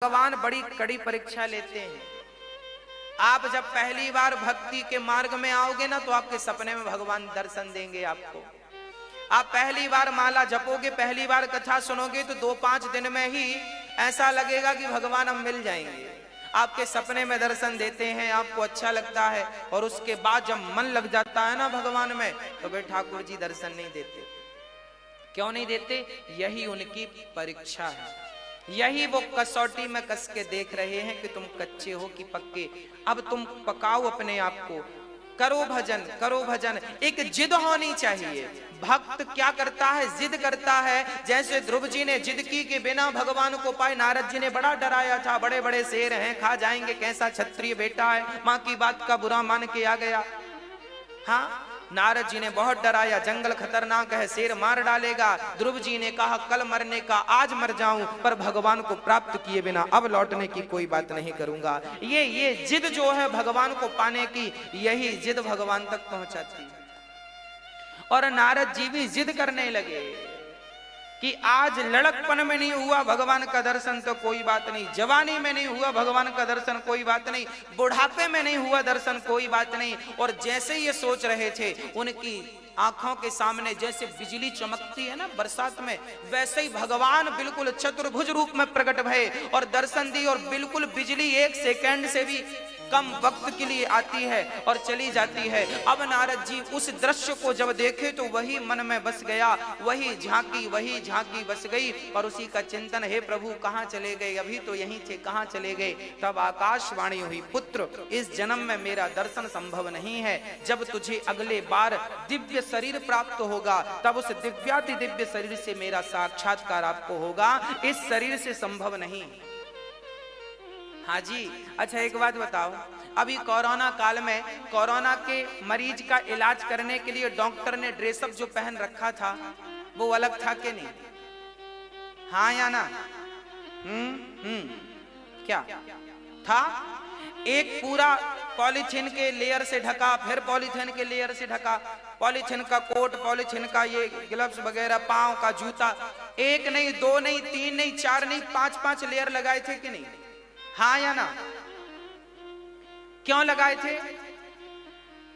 भगवान बड़ी कड़ी परीक्षा लेते हैं। आप जब पहली बार भक्ति के मार्ग में आओगे ना तो आपके सपने में भगवान दर्शन देंगे आपको। आप पहली बार माला जपोगे, पहली बार कथा सुनोगे तो 2-5 दिन में ही ऐसा लगेगा कि भगवान हम मिल जाएंगे। आपके सपने में दर्शन देते हैं, आपको अच्छा लगता है, और उसके बाद जब मन लग जाता है ना भगवान में तो भाई ठाकुर जी दर्शन नहीं देते। क्यों नहीं देते? यही उनकी परीक्षा है, यही वो कसौटी में कस के देख रहे हैं कि तुम कच्चे हो कि पक्के। अब तुम पकाओ अपने आप को, करो भजन, करो भजन। एक जिद होनी चाहिए। भक्त क्या करता है? जिद करता है। जैसे ध्रुव जी ने जिद की कि बिना भगवान को पाए, नारद जी ने बड़ा डराया था, बड़े बड़े शेर हैं, खा जाएंगे, कैसा क्षत्रिय बेटा है, माँ की बात का बुरा मान के आ गया। हाँ, नारद जी ने बहुत डराया, जंगल खतरनाक है, शेर मार डालेगा। ध्रुव जी ने कहा कल मरने का आज मर जाऊं, पर भगवान को प्राप्त किए बिना अब लौटने की कोई बात नहीं करूंगा। ये जिद जो है भगवान को पाने की, यही जिद भगवान तक पहुंचाती है। और नारद जी भी जिद करने लगे कि आज लड़कपन में नहीं हुआ भगवान का दर्शन तो कोई बात नहीं, जवानी में नहीं हुआ भगवान का दर्शन कोई बात नहीं, बुढ़ापे में नहीं हुआ दर्शन कोई बात नहीं। और जैसे ये सोच रहे थे, उनकी आंखों के सामने जैसे बिजली चमकती है ना बरसात में, वैसे ही भगवान बिल्कुल चतुर्भुज रूप में प्रकट भये और दर्शन दी। और बिल्कुल बिजली 1 सेकंड से भी कम वक्त के लिए आती है और चली जाती है। अब नारद जी उस दृश्य को जब देखे तो वही मन में बस गया, वही झांकी बस गई और उसी का चिंतन, हे प्रभु कहाँ चले गए, अभी तो यहीं थे, कहाँ चले गए। तब आकाशवाणी हुई, पुत्र इस जन्म में मेरा दर्शन संभव नहीं है, जब तुझे अगले बार दिव्य शरीर प्राप्त होगा तब उस दिव्याति दिव्य शरीर से मेरा साक्षात्कार आपको होगा, इस शरीर से संभव नहीं। हाँ जी। अच्छा एक बात बताओ, अभी कोरोना काल में कोरोना के मरीज का इलाज करने के लिए डॉक्टर ने ड्रेसअप जो पहन रखा था वो अलग था कि नहीं? हाँ या ना? क्या था? एक पूरा पॉलीथीन के लेयर से ढका, फिर पॉलीथीन के लेयर से ढका, पॉलीथीन का कोट, पॉलीथीन का ये ग्लव्स वगैरह, पांव का जूता, 1 नहीं 2 नहीं 3 नहीं 4 नहीं 5-5 लेयर लगाए थे कि नहीं? हाँ या ना? क्यों लगाए थे?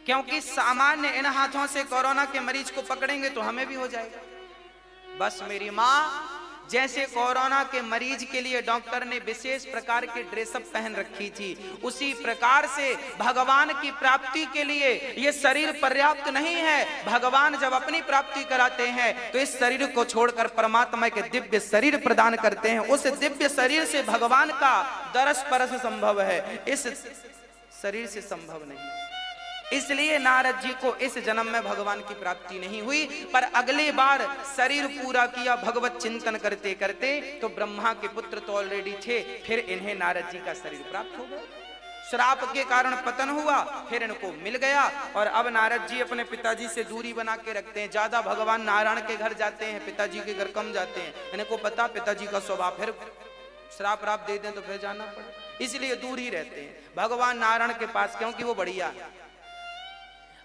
क्योंकि सामान्य इन हाथों से कोरोना के मरीज को पकड़ेंगे तो हमें भी हो जाएगा। बस मेरी माँ, जैसे कोरोना के मरीज के लिए डॉक्टर ने विशेष प्रकार के ड्रेसअप पहन रखी थी, उसी प्रकार से भगवान की प्राप्ति के लिए ये शरीर पर्याप्त नहीं है। भगवान जब अपनी प्राप्ति कराते हैं तो इस शरीर को छोड़कर परमात्मा के दिव्य शरीर प्रदान करते हैं। उस दिव्य शरीर से भगवान का दरस परस संभव है, इस शरीर से संभव नहीं। इसलिए नारद जी को इस जन्म में भगवान की प्राप्ति नहीं हुई, पर अगले बार शरीर पूरा किया भगवत चिंतन करते करते, तो ब्रह्मा के पुत्र तो ऑलरेडी थे, फिर इन्हें नारद जी का शरीर प्राप्त हो गया। श्राप के कारण पतन हुआ, फिर इनको मिल गया, और अब नारद जी अपने पिताजी से दूरी बना के रखते हैं। ज्यादा भगवान नारायण के घर जाते हैं, पिताजी के घर कम जाते हैं। इनको पता पिताजी का स्वभाव, फिर श्राप राप दे दें तो फिर जाना पड़े, इसलिए दूर ही रहते हैं भगवान नारायण के पास, क्योंकि वो बढ़िया है।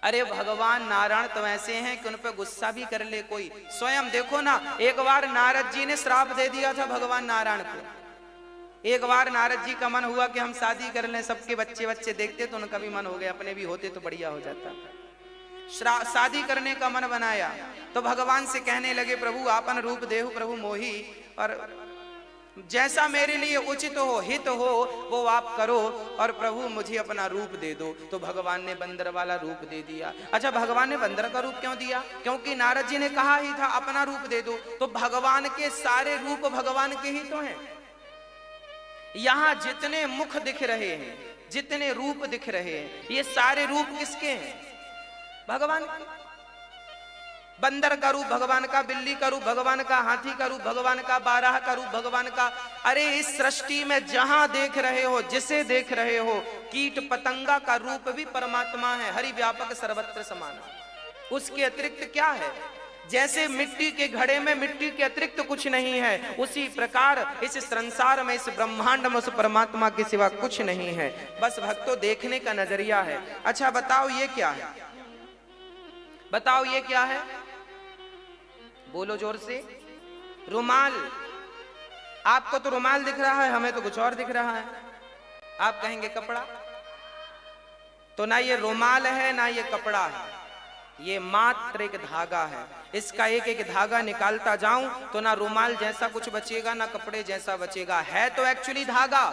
अरे भगवान नारायण तो ऐसे हैं कि उन पर गुस्सा भी कर ले कोई। स्वयं देखो ना, एक बार नारद जी ने श्राप दे दिया था भगवान नारायण को। एक बार नारद जी का मन हुआ कि हम शादी कर लें, सबके बच्चे बच्चे देखते तो उनका भी मन हो गया, अपने भी होते तो बढ़िया हो जाता। शादी करने का मन बनाया तो भगवान से कहने लगे, प्रभु आपन रूप देहु प्रभु मोही, और जैसा मेरे लिए उचित हो, हित हो, वो आप करो, और प्रभु मुझे अपना रूप दे दो। तो भगवान ने बंदर वाला रूप दे दिया। अच्छा, भगवान ने बंदर का रूप क्यों दिया? क्योंकि नारद जी ने कहा ही था अपना रूप दे दो। तो भगवान के सारे रूप भगवान के ही तो हैं। यहां जितने मुख दिख रहे हैं, जितने रूप दिख रहे हैं, ये सारे रूप किसके हैं? भगवान के। बंदर का रूप भगवान का, बिल्ली का रूप भगवान का, हाथी का रूप भगवान का, बारह का रूप भगवान का। अरे इस सृष्टि में जहां देख रहे हो, जिसे देख रहे हो, कीट पतंगा का रूप भी परमात्मा है, हरि व्यापक सर्वत्र समान। उसके अतिरिक्त क्या है? जैसे मिट्टी के घड़े में मिट्टी के अतिरिक्त कुछ नहीं है, उसी प्रकार इस संसार में, इस ब्रह्मांड में उस परमात्मा के सिवा कुछ नहीं है। बस भक्तों देखने का नजरिया है। अच्छा बताओ ये क्या है? बताओ ये क्या है? बोलो जोर से। रुमाल। आपको तो रुमाल दिख रहा है, हमें तो कुछ और दिख रहा है। आप कहेंगे कपड़ा, तो ना ये रुमाल है ना ये कपड़ा है, ये मात्र एक धागा है। इसका एक एक धागा निकालता जाऊं तो ना रुमाल जैसा कुछ बचेगा ना कपड़े जैसा बचेगा। है तो एक्चुअली धागा,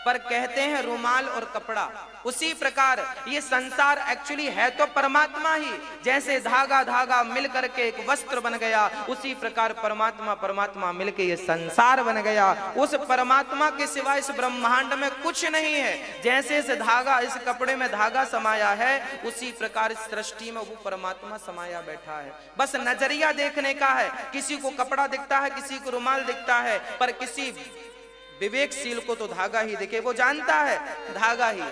पर कहते हैं रुमाल और कपड़ा। उसी प्रकार ये संसार एक्चुअली है तो परमात्मा ही। जैसे धागा धागा मिल करके एक वस्त्र बन गया, उसी प्रकार परमात्मा परमात्मा मिलके ये संसार बन गया। उस परमात्मा के सिवा इस ब्रह्मांड में कुछ नहीं है। जैसे इस धागा, इस कपड़े में धागा समाया है, उसी प्रकार इस सृष्टि में वो परमात्मा समाया बैठा है। बस नजरिया देखने का है। किसी को कपड़ा दिखता है, किसी को रुमाल दिखता है, पर किसी विवेकशील को तो धागा ही दिखे, वो जानता है धागा ही।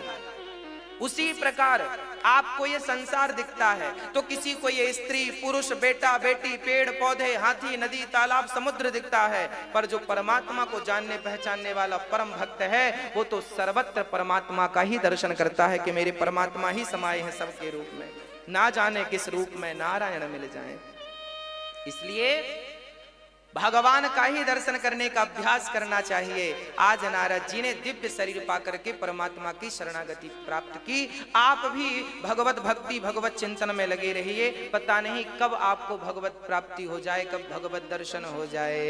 उसी प्रकार आपको ये संसार दिखता है तो किसी को ये स्त्री पुरुष बेटा बेटी पेड़ पौधे हाथी नदी तालाब समुद्र दिखता है, पर जो परमात्मा को जानने पहचानने वाला परम भक्त है वो तो सर्वत्र परमात्मा का ही दर्शन करता है कि मेरे परमात्मा ही समाये हैं सबके रूप में, ना जाने किस रूप में नारायण मिल जाए। इसलिए भगवान का ही दर्शन करने का अभ्यास करना चाहिए। आज नारद जी ने दिव्य शरीर पाकर के परमात्मा की शरणागति प्राप्त की। आप भी भगवत भक्ति भगवत चिंतन में लगे रहिए। पता नहीं कब आपको भगवत प्राप्ति हो जाए, कब भगवत दर्शन हो जाए।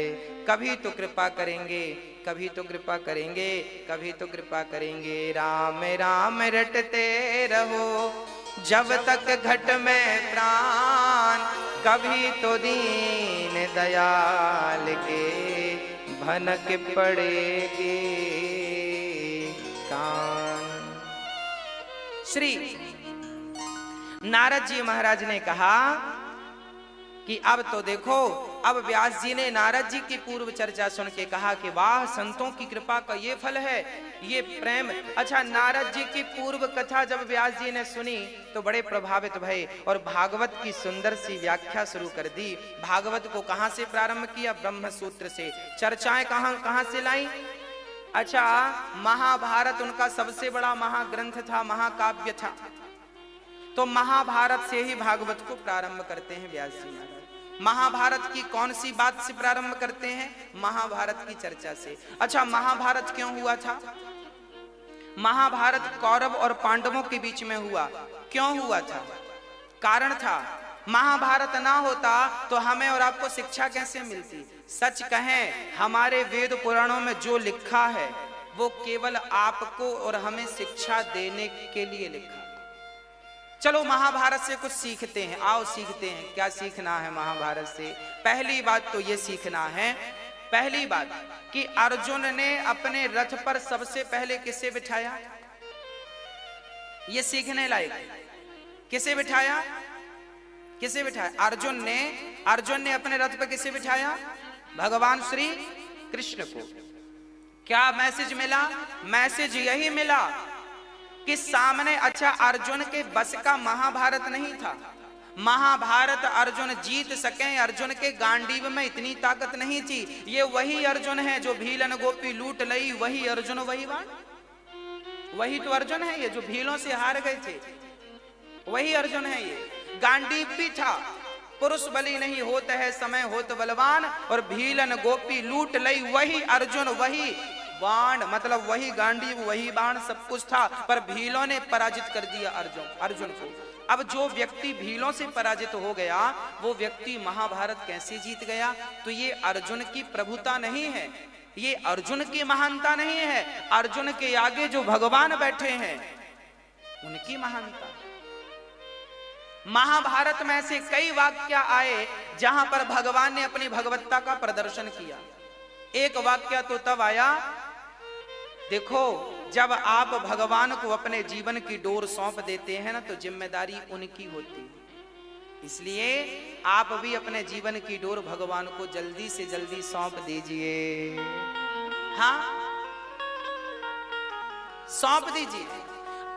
कभी तो कृपा करेंगे, कभी तो कृपा करेंगे, कभी तो कृपा करेंगे। राम राम रटते रहो जब तक घट में प्राण, कभी तो दीन दयाल के भनक पड़ेगी कान। श्री नारद जी महाराज ने कहा कि अब तो देखो, अब व्यास जी ने नारद जी की पूर्व चर्चा सुन के कहा कि वाह, संतों की कृपा का ये फल है, ये प्रेम। अच्छा, नारद जी की पूर्व कथा जब व्यास जी ने सुनी तो बड़े प्रभावित भये और भागवत की सुंदर सी व्याख्या शुरू कर दी। भागवत को कहां से प्रारंभ किया? ब्रह्म सूत्र से। चर्चाएं कहां से लाई? अच्छा, महाभारत उनका सबसे बड़ा महाग्रंथ था, महाकाव्य था, तो महाभारत से ही भागवत को प्रारंभ करते हैं व्यास जी महाराज। महाभारत की कौन सी बात से प्रारंभ करते हैं? महाभारत की चर्चा से। अच्छा, महाभारत क्यों हुआ था? महाभारत कौरव और पांडवों के बीच में हुआ। क्यों हुआ था? कारण था। महाभारत ना होता तो हमें और आपको शिक्षा कैसे मिलती? सच कहें, हमारे वेद पुराणों में जो लिखा है वो केवल आपको और हमें शिक्षा देने के लिए लिखा। चलो महाभारत से कुछ सीखते हैं, आओ सीखते हैं। क्या सीखना है महाभारत से? पहली बात तो ये सीखना है, पहली बात कि अर्जुन ने अपने रथ पर सबसे पहले किसे बिठाया? ये सीखने लायक। किसे बिठाया? किसे बिठाया? अर्जुन ने अपने रथ पर किसे बिठाया? भगवान श्री कृष्ण को। क्या मैसेज मिला? मैसेज यही मिला कि सामने, अच्छा, अर्जुन के बस का महाभारत नहीं था। महाभारत अर्जुन जीत सके, अर्जुन के गांडीव में इतनी ताकत नहीं थी। ये वही अर्जुन है जो भीलन गोपी लूट लई, वही अर्जुन वही बाण, वही तो अर्जुन है ये जो भीलों से हार गए थे, वही अर्जुन है ये। गांडीव भी था, पुरुष बलि नहीं होता है समय होत बलवान, और भीलन गोपी लूट लई, वही अर्जुन वही बाण, मतलब वही गांडीव वही बाण, सब कुछ था, पर भीलों ने पराजित कर दिया अर्जुन को। अब जो व्यक्ति भीलों से पराजित हो गया वो व्यक्ति महाभारत कैसे जीत गया? तो ये अर्जुन की प्रभुता नहीं है, ये अर्जुन की महानता नहीं है, अर्जुन के आगे जो भगवान बैठे हैं उनकी महानता। महाभारत में ऐसे कई वाक्य आए जहां पर भगवान ने अपनी भगवत्ता का प्रदर्शन किया। एक वाक्य तो तब आया, देखो, जब आप भगवान को अपने जीवन की डोर सौंप देते हैं ना तो जिम्मेदारी उनकी होती है। इसलिए आप भी अपने जीवन की डोर भगवान को जल्दी से जल्दी सौंप दीजिए। हाँ, सौंप दीजिए।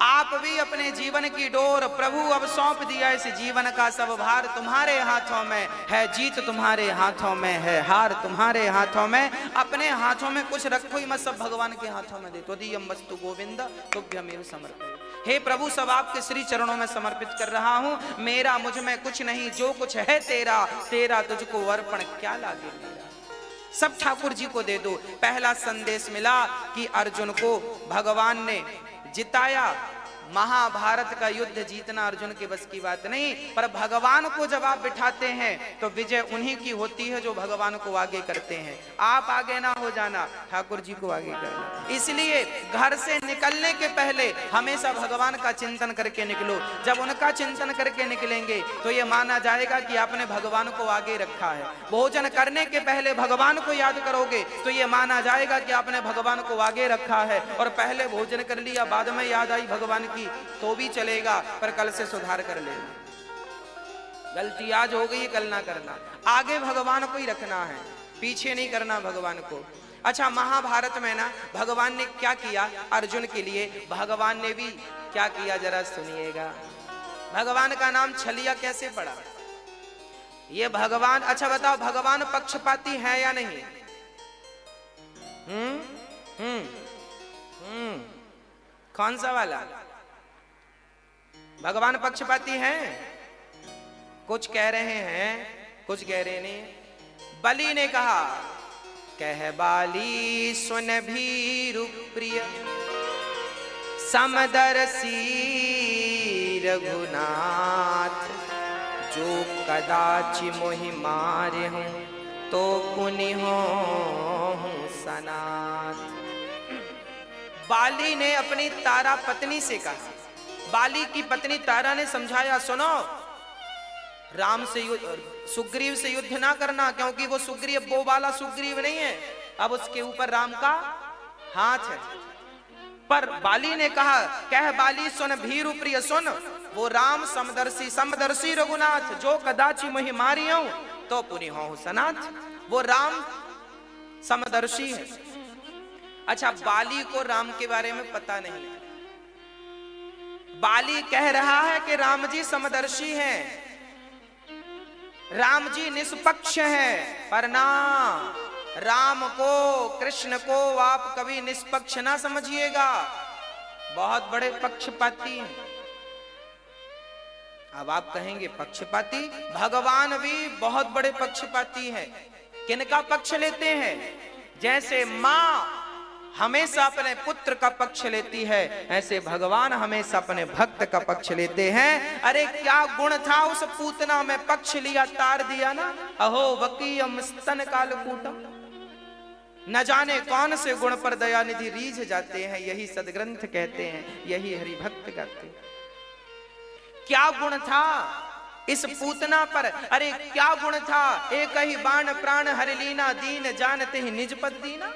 आप भी अपने जीवन की डोर प्रभु अब सौंप दिया, इस जीवन का सब भार तुम्हारे हाथों में है, जीत तुम्हारे हाथों में है, हार तुम्हारे हाथों में। अपने हाथों में कुछ रखो ही मत, सब भगवान के हाथों में दे। त्वदीयं वस्तु गोविंद तुभ्यमेव समर्पयामि। हे प्रभु, सब आपके श्री चरणों में समर्पित कर रहा हूं। मेरा मुझ में कुछ नहीं, जो कुछ है तेरा, तेरा तुझको अर्पण क्या लागे मेरा। सब ठाकुर जी को दे दो। पहला संदेश मिला कि अर्जुन को भगवान ने जिताया। महाभारत का युद्ध जीतना अर्जुन के बस की बात नहीं, पर भगवान को जब आप बिठाते हैं तो विजय उन्हीं की होती है जो भगवान को आगे करते हैं। आप आगे ना हो जाना, ठाकुर जी को आगे करना। इसलिए घर से निकलने के पहले हमेशा भगवान का चिंतन करके निकलो। जब उनका चिंतन करके निकलेंगे तो ये माना जाएगा कि आपने भगवान को आगे रखा है। भोजन करने के पहले भगवान को याद करोगे तो ये माना जाएगा कि आपने भगवान को आगे रखा है। और पहले भोजन कर लिया, बाद में याद आई भगवान की, तो भी चलेगा, पर कल से सुधार कर लेना। गलती आज हो गई, कल ना करना। आगे भगवान को ही रखना है, पीछे नहीं करना भगवान को। अच्छा, महाभारत में ना भगवान ने क्या किया अर्जुन के लिए, भगवान ने भी क्या किया जरा सुनिएगा। भगवान का नाम छलिया कैसे पड़ा ये भगवान? अच्छा बताओ, भगवान पक्षपाती है या नहीं? कौन सा वाला? भगवान पक्षपाती हैं? कुछ कह रहे हैं, कुछ कह रहे नहीं। बलि ने कहा, कह बाली सुन भीरु प्रिय समदर्शी रघुनाथ, जो कदाचि मोहि मारे हूं तो पुनि हूं सनाथ। बाली ने अपनी तारा पत्नी से कहा। बाली की पत्नी तारा ने समझाया, सुनो, राम से सुग्रीव से युद्ध ना करना, क्योंकि वो सुग्रीव वो वाला सुग्रीव नहीं है, अब उसके ऊपर राम का हाथ है। पर बाली ने कहा, कह बाली सुन भीरु प्रिय सुन, वो राम समदर्शी रघुनाथ, जो कदाचि मोहि मारियो तो पुनि होहु सनाथ। वो राम समदर्शी है। अच्छा, बाली को राम के बारे में पता नहीं। बाली कह रहा है कि राम जी समदर्शी हैं, राम जी निष्पक्ष हैं, पर ना, राम को, कृष्ण को आप कभी निष्पक्ष ना समझिएगा, बहुत बड़े पक्षपाती हैं। अब आप कहेंगे पक्षपाती, भगवान भी बहुत बड़े पक्षपाती हैं। किनका पक्ष लेते हैं? जैसे मां हमेशा अपने पुत्र का पक्ष लेती है, ऐसे भगवान हमेशा अपने भक्त का पक्ष लेते हैं। अरे क्या गुण था उस पूतना में, पक्ष लिया तार दिया ना। अहो वकीयम स्तन कालकूटम, न जाने कौन से गुण पर दयानिधि रीझ जाते हैं, यही सदग्रंथ कहते हैं, यही हरि भक्त कहते हैं। क्या गुण था इस पूतना पर? अरे क्या गुण था, एक ही बाण प्राण हरि लीना, दीन जानते ही निज पद दीना।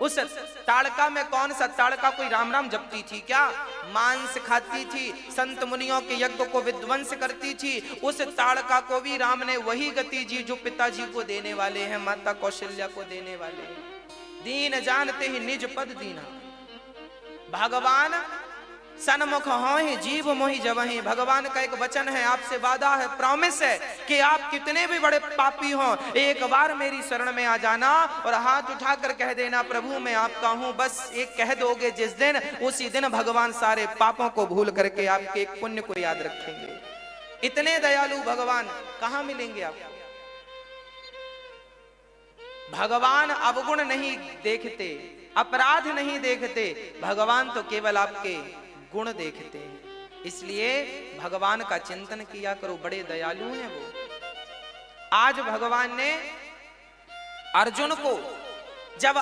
उस ताड़का में कौन सा ताड़का कोई राम राम जपती थी क्या? मांस खाती थी, संत मुनियों के यज्ञ को विध्वंस करती थी। उस ताड़का को भी राम ने वही गति जी जो पिताजी को देने वाले हैं, माता कौशल्या को देने वाले हैं। दीन जानते ही निज पद दीना। भगवान सन्मुख होहि जीव मोहि जबहि। भगवान का एक वचन है, आपसे वादा है, प्रॉमिस है कि आप कितने भी बड़े पापी हों, एक बार मेरी शरण में आ जाना और हाथ उठाकर कह देना, प्रभु मैं आपका हूं। बस एक कह दोगे जिस दिन, उसी दिन भगवान सारे पापों को भूल करके आपके एक पुण्य को याद रखेंगे। इतने दयालु भगवान कहां मिलेंगे आपको? भगवान अवगुण नहीं देखते, अपराध नहीं देखते, भगवान तो केवल आपके गुण देखते हैं। इसलिए भगवान का चिंतन किया करो, बड़े दयालु हैं वो। आज भगवान ने अर्जुन को, जब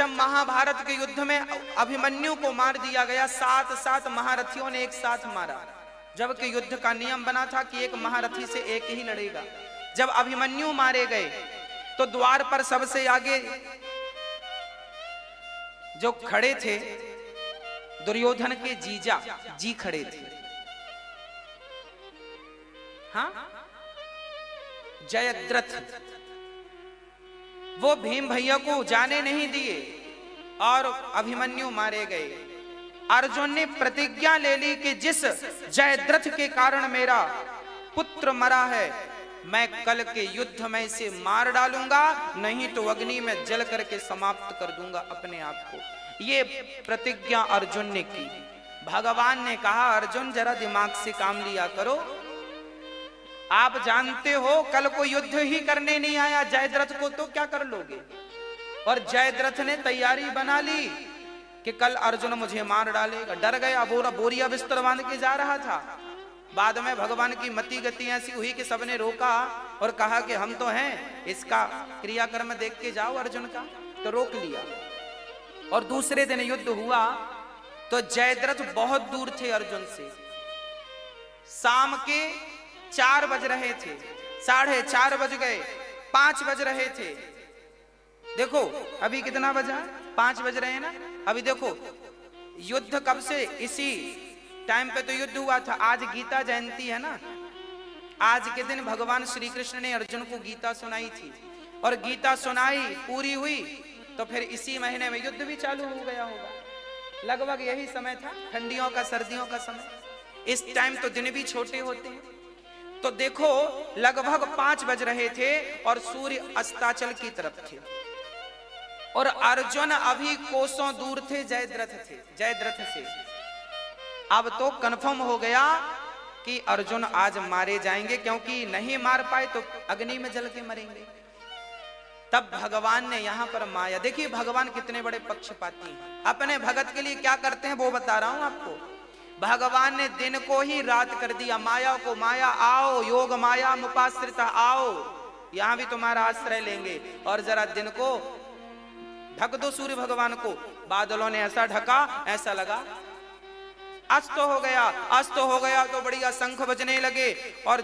महाभारत के युद्ध में अभिमन्यु को मार दिया गया, 7 महारथियों ने एक साथ मारा, जबकि युद्ध का नियम बना था कि एक महारथी से एक ही लड़ेगा। जब अभिमन्यु मारे गए तो द्वार पर सबसे आगे जो खड़े थे दुर्योधन के जीजा जी खड़े थे। हाँ, जयद्रथ, वो भीम भैया को जाने नहीं दिए और अभिमन्यु मारे गए। अर्जुन ने प्रतिज्ञा ले ली कि जिस जयद्रथ के कारण मेरा पुत्र मरा है, मैं कल के युद्ध में इसे मार डालूंगा, नहीं तो अग्नि में जल करके समाप्त कर दूंगा अपने आप को। ये प्रतिज्ञा अर्जुन ने की। भगवान ने कहा, अर्जुन जरा दिमाग से काम लिया करो। आप जानते हो कल को युद्ध ही करने नहीं आया जयद्रथ को, तो क्या कर लोगे? और जयद्रथ ने तैयारी बना ली कि कल अर्जुन मुझे मार डालेगा। डर गया, बोरिया बिस्तर बांध के जा रहा था। बाद में भगवान की मति गति ऐसी हुई कि सबने रोका और कहा कि हम तो हैं, इसका क्रियाकर्म देख के जाओ अर्जुन का, तो रोक लिया। और दूसरे दिन युद्ध हुआ तो जयद्रथ बहुत दूर थे अर्जुन से। शाम के 4 बज रहे थे, 4:30 बज गए, 5 बज रहे थे। देखो अभी कितना बजा, 5 बज रहे हैं ना। अभी देखो युद्ध कब से, इसी टाइम पे तो युद्ध हुआ था। आज गीता जयंती है ना, आज के दिन भगवान श्री कृष्ण ने अर्जुन को गीता सुनाई थी, और गीता सुनाई पूरी हुई तो फिर इसी महीने में युद्ध भी चालू हो गया होगा। लगभग यही समय था, ठंडियों का सर्दियों का समय। इस टाइम तो दिन भी छोटे होते हैं। तो देखो लगभग 5 बज रहे थे और सूर्य अस्ताचल की तरफ थे, और अर्जुन अभी कोसों दूर थे जयद्रथ से। अब तो कंफर्म हो गया कि अर्जुन आज मारे जाएंगे, क्योंकि नहीं मार पाए तो अग्नि में जल के मरेंगे। तब भगवान ने यहां पर माया, देखिए भगवान कितने बड़े पक्षपाती हैं। अपने भगत के लिए क्या करते हैं वो बता रहा हूं आपको। भगवान ने दिन को ही रात कर दिया, माया को। माया आओ, योग माया मुपाश्रिता आओ, यहां भी तुम्हारा आश्रय लेंगे। और जरा दिन को ढक दो सूर्य भगवान को। बादलों ने ऐसा ढका, ऐसा लगा अस्त हो गया। अस्त हो गया तो बढ़िया शंख बजने लगे, और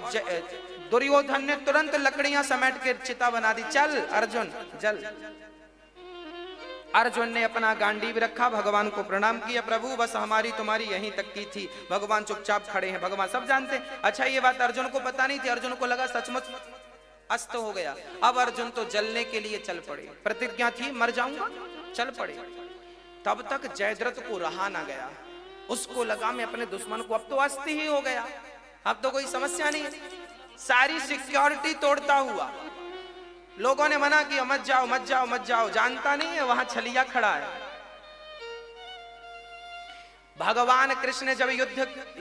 दुर्योधन ने तुरंत लकड़ियां समेट के चिता बना दी। चल अर्जुन जल। अर्जुन ने अपना गांडीव रखा, भगवान को प्रणाम किया। प्रभु बस हमारी तुम्हारी यहीं तक की थी। भगवान चुपचाप खड़े हैं, भगवान सब जानते हैं। अच्छा ये बात अर्जुन को पता नहीं थी। अर्जुन को लगा सचमुच अस्त हो गया। अब अर्जुन तो जलने के लिए चल पड़े, प्रतिज्ञा थी मर जाऊंगा, चल पड़े। तब तक जयद्रथ को रहा ना गया, उसको लगा मैं अपने दुश्मन को, अब तो अस्त ही हो गया, अब तो कोई समस्या नहीं है। सारी सिक्योरिटी तोड़ता हुआ, लोगों ने मना किया मत जाओ मत जाओ मत जाओ, जानता नहीं है वहां छलिया खड़ा है। भगवान कृष्ण जब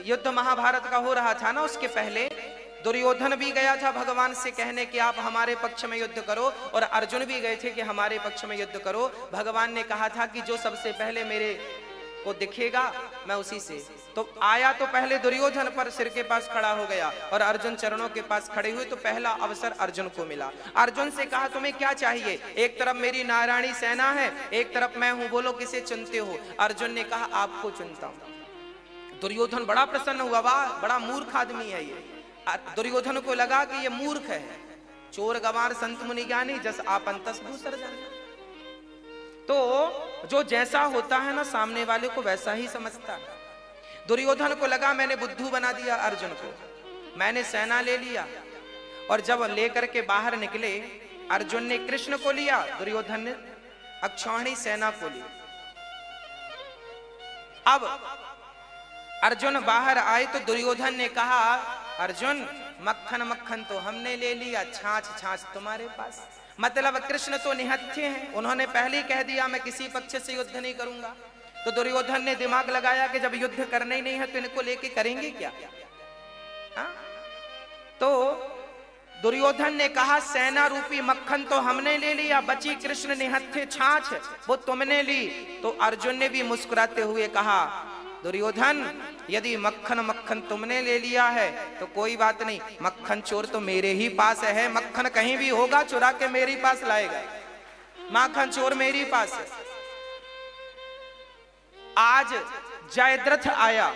युद्ध महाभारत का हो रहा था ना, उसके पहले दुर्योधन भी गया था भगवान से कहने कि आप हमारे पक्ष में युद्ध करो, और अर्जुन भी गए थे कि हमारे पक्ष में युद्ध करो। भगवान ने कहा था कि जो सबसे पहले मेरे को दिखेगा मैं उसी से। तो आया तो पहले दुर्योधन पर सिर के पास खड़ा हो गया, और अर्जुन चरणों के पास खड़े हुए तो पहला अवसर अर्जुन को मिला। अर्जुन से कहा तुम्हें क्या चाहिए? एक तरफ मेरी नारायणी सेना है, एक तरफ मैं हूं, बोलो किसे चुनते हो? अर्जुन ने कहा आपको चुनता हूं। दुर्योधन बड़ा प्रसन्न हुआ, वाह बड़ा मूर्ख आदमी है ये। दुर्योधन को लगा कि ये मूर्ख है, चोर गवार संत मुनि ज्ञानी जस आपन तस दूसर जाने। तो जो जैसा होता है ना सामने वाले को वैसा ही समझता है। दुर्योधन को लगा मैंने बुद्धू बना दिया अर्जुन को, मैंने सेना ले लिया, और जब लेकर के बाहर निकले अर्जुन ने कृष्ण को लिया, दुर्योधन ने अक्षौहिणी सेना को ली। अब अर्जुन बाहर आए तो दुर्योधन ने कहा अर्जुन मक्खन मक्खन तो हमने ले लिया, छाछ छाछ तुम्हारे पास। मतलब कृष्ण तो निहत्थे हैं, उन्होंने पहले ही कह दिया मैं किसी पक्ष से युद्ध नहीं करूंगा। तो दुर्योधन ने दिमाग लगाया कि जब युद्ध करना ही नहीं है तो इनको लेके करेंगे क्या? हा? तो दुर्योधन ने कहा सेना रूपी मक्खन तो हमने ले लिया, बची कृष्ण निहत्थे छाछ वो तुमने ली। तो अर्जुन ने भी मुस्कुराते हुए कहा दुर्योधन यदि मक्खन मक्खन तुमने ले लिया है तो कोई बात नहीं, मक्खन चोर तो मेरे ही पास है, मक्खन कहीं भी होगा चुरा के मेरे पास लाएगा, माखन चोर मेरे पास है। आज जयद्रथ आया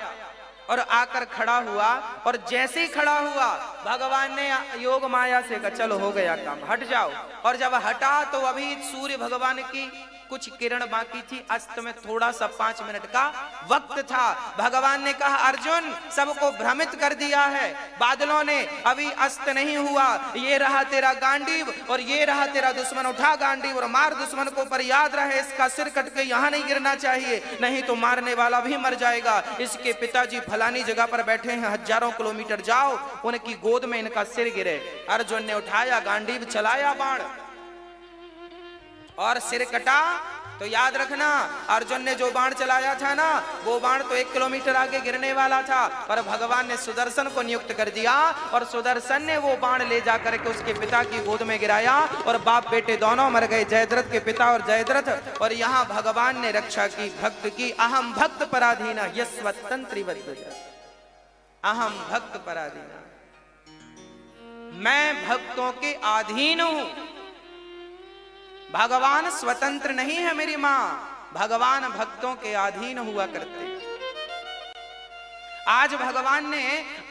और आकर खड़ा हुआ, और जैसे ही खड़ा हुआ भगवान ने योग माया से कहा चलो हो गया काम, हट जाओ। और जब हटा तो अभी सूर्य भगवान की कुछ किरण बाकी थी, अस्त में थोड़ा सा 5 मिनट का वक्त था। भगवान ने कहा अर्जुन सबको भ्रमित कर दिया है बादलों ने, अभी अस्त नहीं हुआ, ये रहा तेरा गांडीव और ये रहा तेरा दुश्मन, उठा गांडीव और मार दुश्मन को, पर याद रहे इसका सिर कट के यहाँ नहीं गिरना चाहिए, नहीं तो मारने वाला भी मर जाएगा। इसके पिताजी फलानी जगह पर बैठे हैं, हजारों किलोमीटर जाओ, उनकी गोद में इनका सिर गिरे। अर्जुन ने उठाया गांडीव, चलाया बाण और सिर कटा। तो याद रखना, अर्जुन ने जो बाण चलाया था ना, वो बाण तो 1 किलोमीटर आगे गिरने वाला था, पर भगवान ने सुदर्शन को नियुक्त कर दिया और सुदर्शन ने वो बाण ले जाकर के उसके पिता की गोद में गिराया और बाप बेटे दोनों मर गए, जयद्रथ के पिता और जयद्रथ। और यहाँ भगवान ने रक्षा की, भक्त की। अहम भक्त पराधीन यस्वतंत्र, अहम भक्त पराधीन, मैं भक्तों के अधीन हूं। भगवान स्वतंत्र नहीं है मेरी मां, भगवान भक्तों के अधीन हुआ करते। आज भगवान ने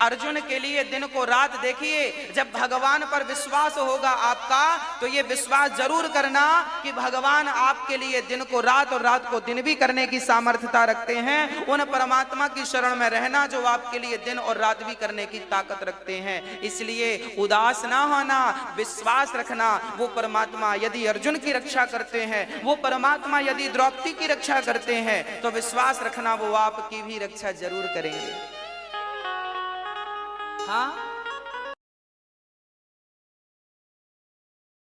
अर्जुन के लिए दिन को रात, देखिए जब भगवान पर विश्वास होगा आपका, तो ये विश्वास जरूर करना कि भगवान आपके लिए दिन को रात और रात को दिन भी करने की सामर्थ्यता रखते हैं। उन परमात्मा की शरण में रहना जो आपके लिए दिन और रात भी करने की ताकत रखते हैं। इसलिए उदास ना होना, विश्वास रखना। वो परमात्मा यदि अर्जुन की रक्षा करते हैं, वो परमात्मा यदि द्रौपदी की रक्षा करते हैं, तो विश्वास रखना वो आपकी भी रक्षा जरूर करेंगे। हाँ,